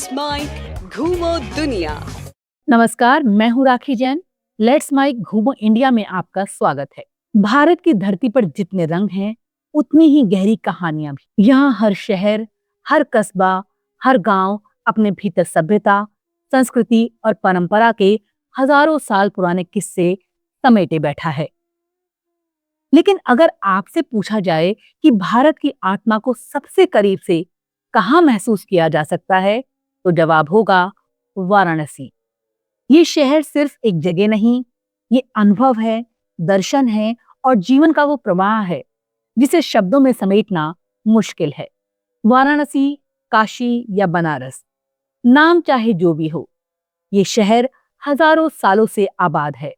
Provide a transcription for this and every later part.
Let's mic घूमो दुनिया। नमस्कार, मैं हूँ राखी जैन। लेट्स माइक घूमो इंडिया में आपका स्वागत है। भारत की धरती पर जितने रंग हैं, उतनी ही गहरी कहानियां भी। यहाँ हर शहर, हर कस्बा, हर गांव अपने भीतर सभ्यता, संस्कृति और परंपरा के हजारों साल पुराने किस्से समेटे बैठा है। लेकिन अगर आपसे पूछा जाए कि भारत की आत्मा को सबसे करीब से कहाँ महसूस किया जा सकता है, तो जवाब होगा वाराणसी। ये शहर सिर्फ एक जगह नहीं, ये अनुभव है, दर्शन है और जीवन का वो प्रवाह है जिसे शब्दों में समेटना मुश्किल है। वाराणसी, काशी या बनारस, नाम चाहे जो भी हो, ये शहर हजारों सालों से आबाद है।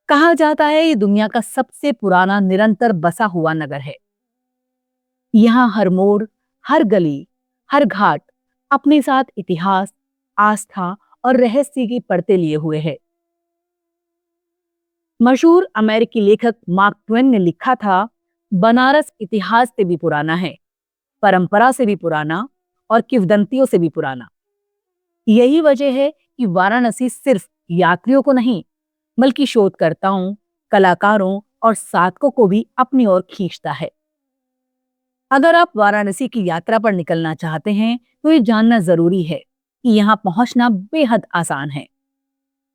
कहा जाता है ये दुनिया का सबसे पुराना निरंतर बसा हुआ नगर है। यहाँ हर मोड़, हर गली, हर घाट अपने साथ इतिहास, आस्था और रहस्य की परतें लिए हुए है। मशहूर अमेरिकी लेखक मार्क ट्वेन ने लिखा था, बनारस इतिहास से भी पुराना है, परंपरा से भी पुराना और किंवदंतियों से भी पुराना। यही वजह है कि वाराणसी सिर्फ यात्रियों को नहीं, बल्कि शोधकर्ताओं, कलाकारों और साधकों को भी अपनी ओर खींचता है। अगर आप वाराणसी की यात्रा पर निकलना चाहते हैं, तो ये जानना जरूरी है कि यहाँ पहुंचना बेहद आसान है।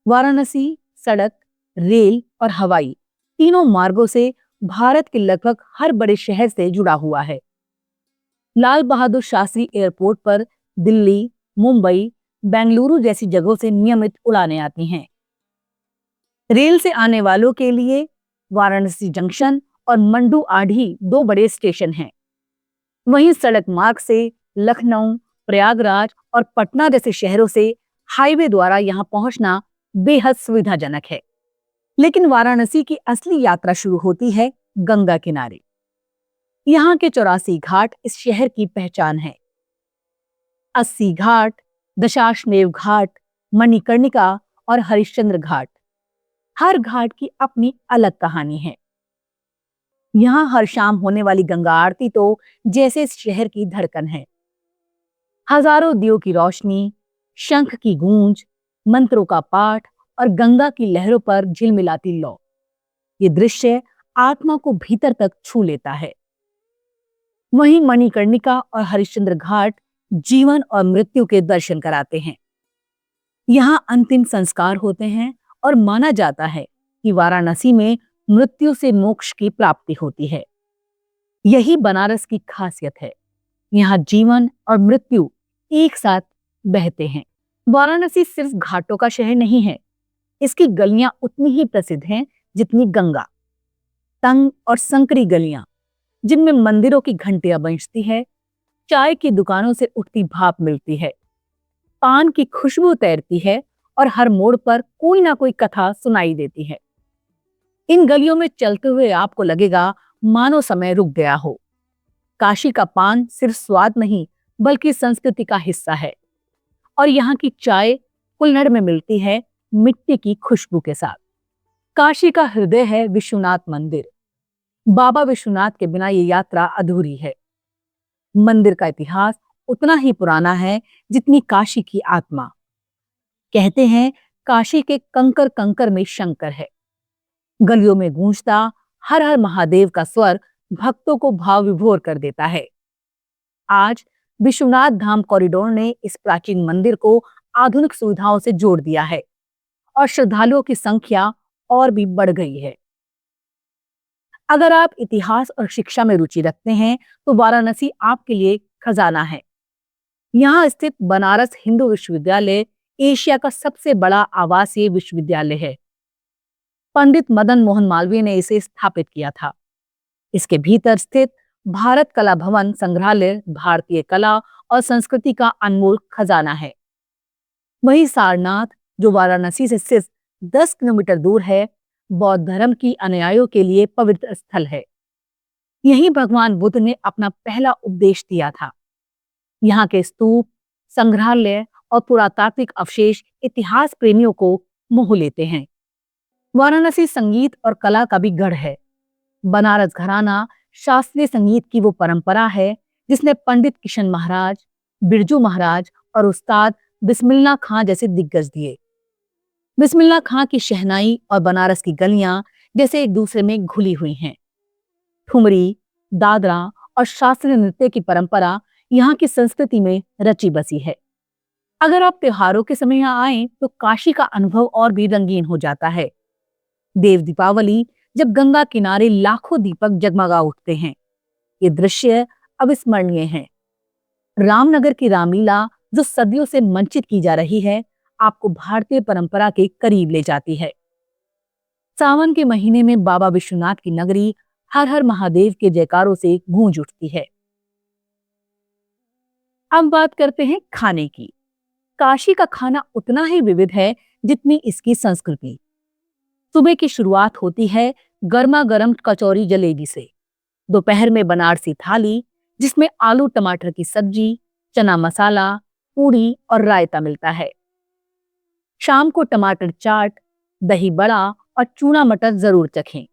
वाराणसी सड़क, रेल और हवाई तीनों मार्गों से भारत के लगभग हर बड़े शहर से जुड़ा हुआ है। लाल बहादुर शास्त्री एयरपोर्ट पर दिल्ली, मुंबई, बेंगलुरु जैसी जगहों से नियमित उड़ानें आती हैं। रेल से आने वालों के लिए वाराणसी जंक्शन और मंडू आढ़ी दो बड़े स्टेशन हैं। वहीं सड़क मार्ग से लखनऊ, प्रयागराज और पटना जैसे शहरों से हाईवे द्वारा यहाँ पहुंचना बेहद सुविधाजनक है। लेकिन वाराणसी की असली यात्रा शुरू होती है गंगा किनारे। यहाँ के 84 घाट इस शहर की पहचान है। 80 घाट, दशाश्वमेध घाट, मणिकर्णिका और हरिश्चंद्र घाट, हर घाट की अपनी अलग कहानी है। यहाँ हर शाम होने वाली गंगा आरती तो जैसे इस शहर की धड़कन है। हजारों दियों की रोशनी, शंख की गूंज, मंत्रों का पाठ और गंगा की लहरों पर झिलमिलाती लौ, ये दृश्य आत्मा को भीतर तक छू लेता है। वहीं मणिकर्णिका और हरिश्चंद्र घाट जीवन और मृत्यु के दर्शन कराते हैं। यहाँ अंतिम संस्कार होते हैं और माना जाता है कि वाराणसी में मृत्यु से मोक्ष की प्राप्ति होती है। यही बनारस की खासियत है, यहाँ जीवन और मृत्यु एक साथ बहते हैं। वाराणसी सिर्फ घाटों का शहर नहीं है, इसकी गलियां उतनी ही प्रसिद्ध हैं जितनी गंगा। तंग और संकरी गलियां, जिनमें मंदिरों की घंटियां बजती है, चाय की दुकानों से उठती भाप मिलती है, पान की खुशबू तैरती है और हर मोड़ पर कोई ना कोई कथा सुनाई देती है। इन गलियों में चलते हुए आपको लगेगा मानो समय रुक गया हो। काशी का पान सिर्फ स्वाद नहीं, बल्कि संस्कृति का हिस्सा है और यहाँ की चाय कुल्हड़ में मिलती है मिट्टी की खुशबू के साथ। काशी का हृदय है विश्वनाथ मंदिर। बाबा विश्वनाथ के बिना ये यात्रा अधूरी है। मंदिर का इतिहास उतना ही पुराना है जितनी काशी की आत्मा। कहते हैं काशी के कंकर कंकर में शंकर है। गलियों में गूंजता हर हर महादेव का स्वर भक्तों को भाव विभोर कर देता है। आज विश्वनाथ धाम कॉरिडोर ने इस प्राचीन मंदिर को आधुनिक सुविधाओं से जोड़ दिया है और श्रद्धालुओं की संख्या और भी बढ़ गई है। अगर आप इतिहास और शिक्षा में रुचि रखते हैं, तो वाराणसी आपके लिए खजाना है। यहाँ स्थित बनारस हिंदू विश्वविद्यालय एशिया का सबसे बड़ा आवासीय विश्वविद्यालय है। पंडित मदन मोहन मालवीय ने इसे स्थापित किया था। इसके भीतर स्थित भारत कला भवन संग्रहालय भारतीय कला और संस्कृति का अनमोल खजाना है। वही सारनाथ, जो वाराणसी से सिर्फ 10 किलोमीटर दूर है, बौद्ध धर्म की अनुयायियों के लिए पवित्र स्थल है। यहीं भगवान बुद्ध ने अपना पहला उपदेश दिया था। यहाँ के स्तूप, संग्रहालय और पुरातात्विक अवशेष इतिहास प्रेमियों को मोह लेते हैं। वाराणसी संगीत और कला का भी गढ़ है। बनारस घराना शास्त्रीय संगीत की वो परंपरा है जिसने पंडित किशन महाराज, बिरजू महाराज और उस्ताद बिस्मिल्लाह खां जैसे दिग्गज दिए। बिस्मिल्लाह खां की शहनाई और बनारस की गलियां जैसे एक दूसरे में घुली हुई हैं। ठुमरी, दादरा और शास्त्रीय नृत्य की परंपरा यहाँ की संस्कृति में रची बसी है। अगर आप त्योहारों के समय यहाँ आए तो काशी का अनुभव और भी रंगीन हो जाता है। देव दीपावली, जब गंगा किनारे लाखों दीपक जगमगा उठते हैं, ये दृश्य अविस्मरणीय है। रामनगर की रामलीला जो सदियों से मंचित की जा रही है, आपको भारतीय परंपरा के करीब ले जाती है। सावन के महीने में बाबा विश्वनाथ की नगरी हर हर महादेव के जयकारों से गूंज उठती है। अब बात करते हैं खाने की। काशी का खाना उतना ही विविध है जितनी इसकी संस्कृति। सुबह की शुरुआत होती है गर्मा गर्म कचौरी जलेबी से। दोपहर में बनारसी थाली, जिसमें आलू टमाटर की सब्जी, चना मसाला, पूड़ी और रायता मिलता है। शाम को टमाटर चाट, दही बड़ा और चूना मटर जरूर चखें।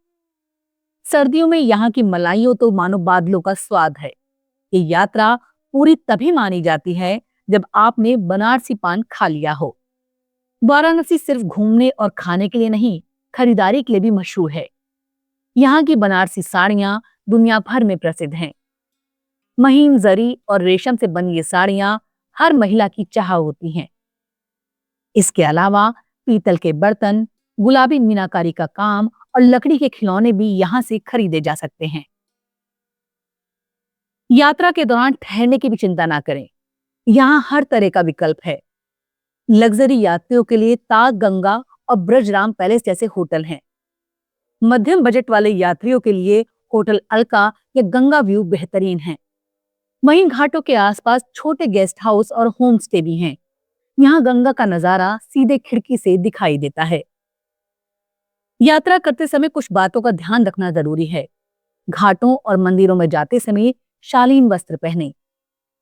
सर्दियों में यहाँ की मलाइयों तो मानो बादलों का स्वाद है। ये यात्रा पूरी तभी मानी जाती है जब आपने बनारसी पान खा लिया हो। वाराणसी सिर्फ घूमने और खाने के लिए नहीं, खरीदारी के लिए भी मशहूर है। यहाँ की बनारसी साड़ियां दुनिया भर में प्रसिद्ध हैं। महीन जरी और रेशम से बनी ये साड़ियां हर महिला की चाह होती हैं। इसके अलावा पीतल के बर्तन, गुलाबी मीनाकारी का काम और लकड़ी के खिलौने भी यहाँ से खरीदे जा सकते हैं। यात्रा के दौरान ठहरने की भी चिंता ना करें, यहाँ हर तरह का विकल्प है। लग्जरी यात्रियों के लिए ताज गंगा और ब्रजराम पैलेस जैसे होटल हैं। मध्यम बजट वाले यात्रियों के लिए होटल अलका या गंगा व्यू बेहतरीन हैं। वहीं घाटों के आसपास छोटे गेस्ट हाउस और होम स्टे भी हैं। यहाँ गंगा का नजारा सीधे खिड़की से दिखाई देता है। यात्रा करते समय कुछ बातों का ध्यान रखना जरूरी है। घाटों और मंदिरों में जाते समय शालीन वस्त्र पहनें।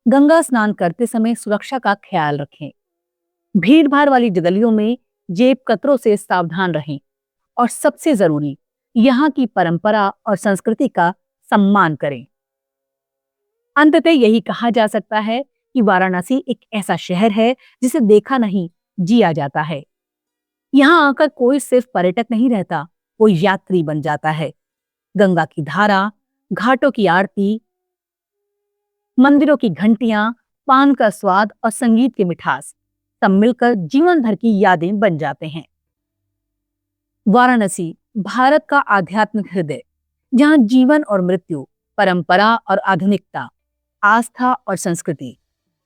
गंगा स्नान करते समय सुरक्षा का ख्याल रखें। भीड़ भाड़ वाली गलियों में जेब कतरों से सावधान रहें। और सबसे जरूरी, यहाँ की परंपरा और संस्कृति का सम्मान करें। अंततः यही कहा जा सकता है कि वाराणसी एक ऐसा शहर है जिसे देखा नहीं, जिया जाता है। यहाँ आकर कोई सिर्फ पर्यटक नहीं रहता, कोई यात्री बन जाता है। गंगा की धारा, घाटों की आरती, मंदिरों की घंटियां, पान का स्वाद और संगीत की मिठास सब मिलकर जीवन भर की यादें बन जाते हैं। वाराणसी भारत का आध्यात्मिक हृदय, जहां जीवन और मृत्यु, परंपरा और आधुनिकता, आस्था और संस्कृति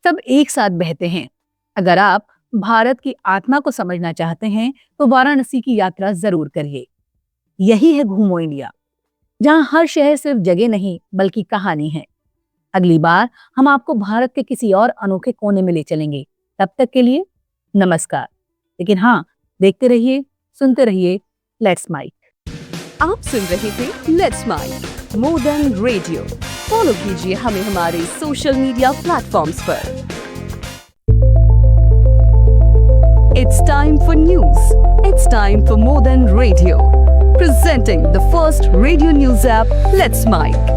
सब एक साथ बहते हैं। अगर आप भारत की आत्मा को समझना चाहते हैं तो वाराणसी की यात्रा जरूर करिए। यही है घूमो इंडिया, जहां हर शहर सिर्फ जगह नहीं बल्कि कहानी है। अगली बार हम आपको भारत के किसी और अनोखे कोने में ले चलेंगे। तब तक के लिए नमस्कार। लेकिन हाँ, देखते रहिए, सुनते रहिए लेट्स माइक। आप सुन रहे थे let's mike modern radio. Follow कीजिए हमें हमारे सोशल मीडिया प्लेटफॉर्म्स पर। It's time for news. It's time for Modern Radio. Presenting the first radio news app, Let's Mike.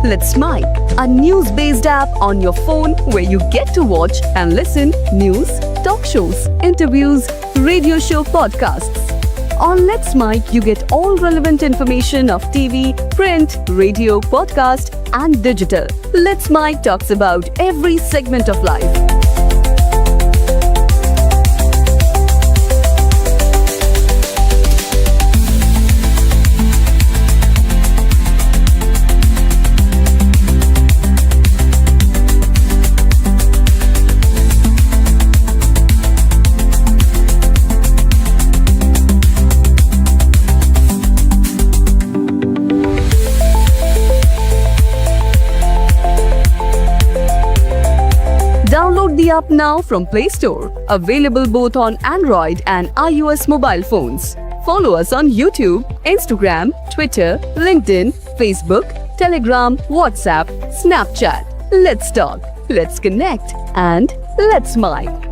Let's Mike, a news-based app on your phone where you get to watch and listen news, talk shows, interviews, radio show podcasts. On Let's Mike, you get all relevant information of TV, print, radio, podcast, and digital. Let's Mike talks about every segment of life. Download the app now from Play Store. Available both on Android and iOS mobile phones. Follow us on YouTube, Instagram, Twitter, LinkedIn, Facebook, Telegram, WhatsApp, Snapchat. Let's talk, let's connect, and let's Mike.